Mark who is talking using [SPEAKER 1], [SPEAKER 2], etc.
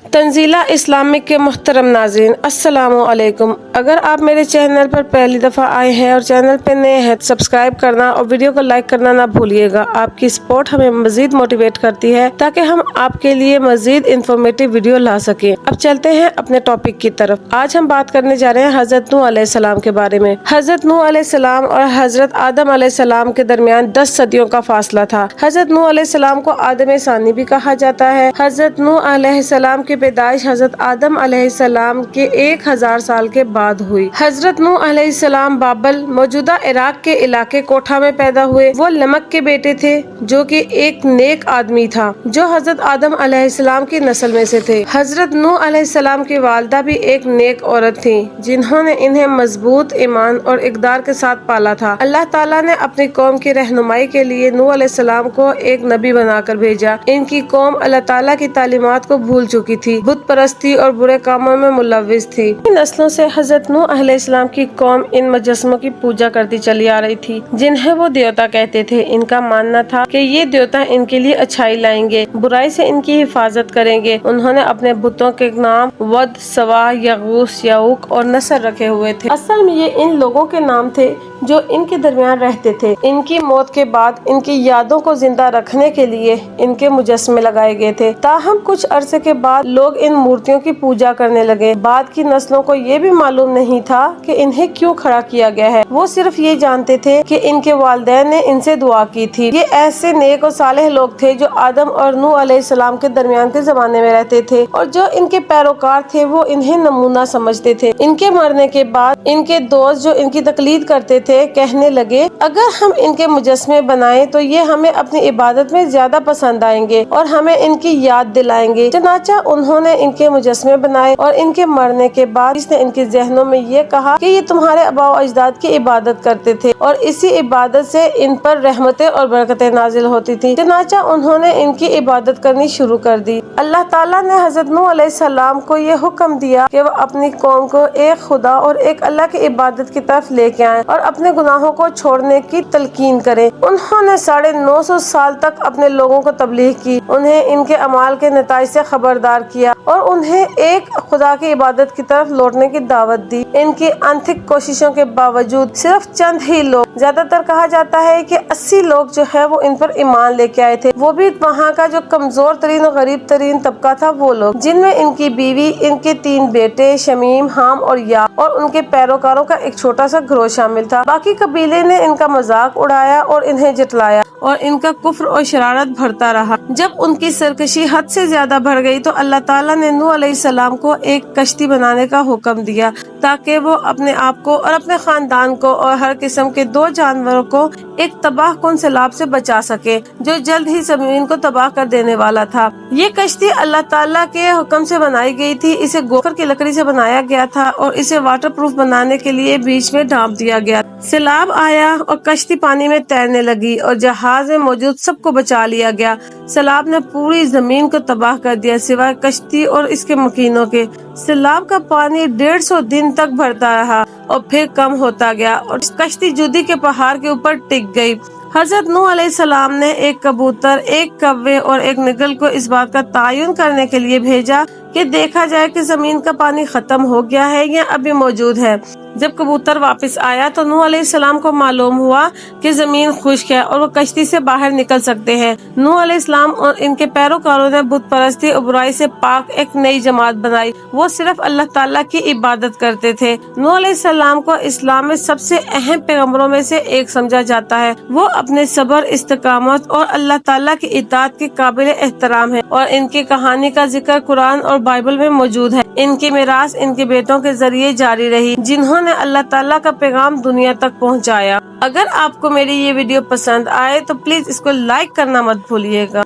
[SPEAKER 1] Tanzila Islamic के मोहतरम नाज़रीन, अस्सलामु अलैकुम। अगर आप मेरे चैनल पर पहली दफ़ा आए हैं और चैनल पर नए हैं तो सब्सक्राइब करना और वीडियो को लाइक करना ना भूलिएगा। आपकी सपोर्ट हमें मजीद मोटिवेट करती है ताकि हम आपके लिए मजीद इंफॉर्मेटिव वीडियो ला सकें। अब चलते हैं अपने टॉपिक की तरफ। आज हम बात करने जा रहे हैं हजरत नूह अलैहिस्सलाम के बारे में। हजरत नूह अलैहिस्सलाम और हजरत आदम अलैहिस्सलाम के दरमियान 10 सदियों का फासला था। हजरत नूह अलैहिस्सलाम को आदम सानी भी कहा जाता है। हजरत नूह अलैहिस्सलाम की पैदाइश हजरत आदम अलैहिस्सलाम के 1000 साल के बाद हुई। हजरत नूह अलैहिस्सलाम बाबल मौजूदा इराक के इलाके कोठा में पैदा हुए। वो लमक के बेटे थे जो कि एक नेक आदमी था जो हजरत आदम अलैहिस्सलाम की नस्ल में से थे। हजरत नूह अलैहिस्सलाम की वालिदा भी एक नेक औरत थी जिन्होंने इन्हें मजबूत ईमान और इकदार के साथ पाला था। अल्लाह ताला ने अपनी कौम की रहनुमाई के लिए नूह अलैहिस्सलाम को एक नबी बनाकर भेजा। इनकी कौम अल्लाह ताला की तालीमात को भूल चुकी थी, बुत परस्ती और बुरे कामों में मुलव्विस थी। इन नस्लों से हजरत नूह अलैहिस्सलाम की कौम इन मुजस्समों की पूजा करती चली आ रही थी जिन्हें वो देवता कहते थे। इनका मानना था कि ये देवता इनके लिए अच्छाई लाएंगे, बुराई से इनकी हिफाजत करेंगे। उन्होंने अपने बुतों के नाम वद, सवा, यगूस, याऊक और नसर रखे हुए थे। असल में ये इन लोगों के नाम थे जो इनके दरमियान रहते थे। इनकी मौत के बाद इनकी यादों को जिंदा रखने के लिए इनके मुजस्समे लगाए गए थे। ताहम कुछ अरसे के बाद लोग इन मूर्तियों की पूजा करने लगे। बाद की नस्लों को ये भी मालूम नहीं था कि इन्हें क्यों खड़ा किया गया है। वो सिर्फ ये जानते थे कि इनके वालिदैन ने इनसे दुआ की थी। ये ऐसे नेक और सालेह लोग थे जो आदम और नूह अलैहिस्सलाम के दरमियान के जमाने में रहते थे और जो इनके पैरोकार थे वो इन्हें नमूना समझते थे। इनके मरने के बाद इनके दोस्त जो इनकी तकलीद करते थे कहने लगे, अगर हम इनके मुजस्समे बनाएं तो ये हमें अपनी इबादत में ज्यादा पसंद आएंगे और हमें इनकी याद दिलाएंगे। चनाचा उन्होंने इनके मुजस्समे बनाए और इनके मरने के बाद इसने इनके जहनों में ये कहा कि ये तुम्हारे आबा व अजदाद की इबादत करते थे और इसी इबादत से इन पर रहमतें और बरकतें नाजिल होती थी। चनाचा उन्होंने इनकी इबादत करनी शुरू कर दी। अल्लाह ताला ने हजरत नूह अलैहिस्सलाम को ये हुक्म दिया कि वो अपनी कौम को एक खुदा और एक अल्लाह की इबादत की तरफ लेके आए और अपने गुनाहों को छोड़ने की तलकीन करें। उन्होंने 950 साल तक अपने लोगों को तबलीग की, उन्हें इनके अमाल के नताइज से खबरदार किया और उन्हें एक खुदा की इबादत की तरफ लौटने की दावत दी। इनकी अनथिक कोशिशों के बावजूद सिर्फ चंद ही लोग, ज्यादातर कहा जाता है कि 80 लोग जो है वो इन पर ईमान लेके आए थे। वो भी वहाँ का जो कमजोर तरीन और गरीब तरीन तबका था वो लोग, जिनमें इनकी बीवी, इनके 3 बेटे शमीम, हाम और या और उनके पैरोकारों का एक छोटा सा ग्रोह शामिल था। बाकी कबीले ने इनका मजाक उड़ाया और इन्हें जटलाया और इनका कुफ्र और शरारत बढ़ता रहा। जब उनकी सरकशी हद से ज्यादा बढ़ गई तो अल्लाह ताला ने नूह अलैहिस्सलाम को एक कश्ती बनाने का हुक्म दिया ताकि वो अपने आप को और अपने खानदान को और हर किस्म के 2 जानवरों को एक तबाह कुन सैलाब से बचा सके जो जल्द ही जमीन को तबाह कर देने वाला था। ये कश्ती अल्लाह ताला के हुक्म से बनाई गई थी। इसे गोफर की लकड़ी से बनाया गया था और इसे वाटर प्रूफ बनाने के लिए बीच में ढांप दिया गया। सैलाब आया और कश्ती पानी में तैरने लगी और जहाज में मौजूद सबको बचा लिया गया। सैलाब ने पूरी जमीन को तबाह कर दिया सिवाय कश्ती और इसके मकीनों के। सैलाब का पानी 150 दिन तक भरता रहा और फिर कम होता गया और कश्ती जुदी के पहाड़ के ऊपर टिक गई। हजरत नूह अलैहिस्सलाम ने एक कबूतर, एक कव्वे और एक निगल को इस बात का तायुन करने के लिए भेजा कि देखा जाए कि जमीन का पानी खत्म हो गया है या अभी मौजूद है। जब कबूतर वापस आया तो नूह अलैहिस्सलाम को मालूम हुआ कि जमीन खुश्क है और वो कश्ती से बाहर निकल सकते हैं। नूह अलैहिस्सलाम और इनके पैरोकारों ने बुत परस्ती और बुराई से पाक एक नई जमात बनाई। वो सिर्फ अल्लाह ताला की इबादत करते थे। नूह अलैहिस्सलाम को इस्लाम में सबसे अहम पैगंबरों में से एक समझा जाता है। वो अपने सब्र, इस्तिकामत और अल्लाह ताला की इताअत के काबिल एहतराम है और इनकी कहानी का जिक्र कुरान और बाइबल में मौजूद है। इनकी मिरास इनके बेटों के जरिए जारी रही जिन्होंने अल्लाह ताला का पैगाम दुनिया तक पहुंचाया। अगर आपको मेरी ये वीडियो पसंद आए तो प्लीज इसको लाइक करना मत भूलिएगा।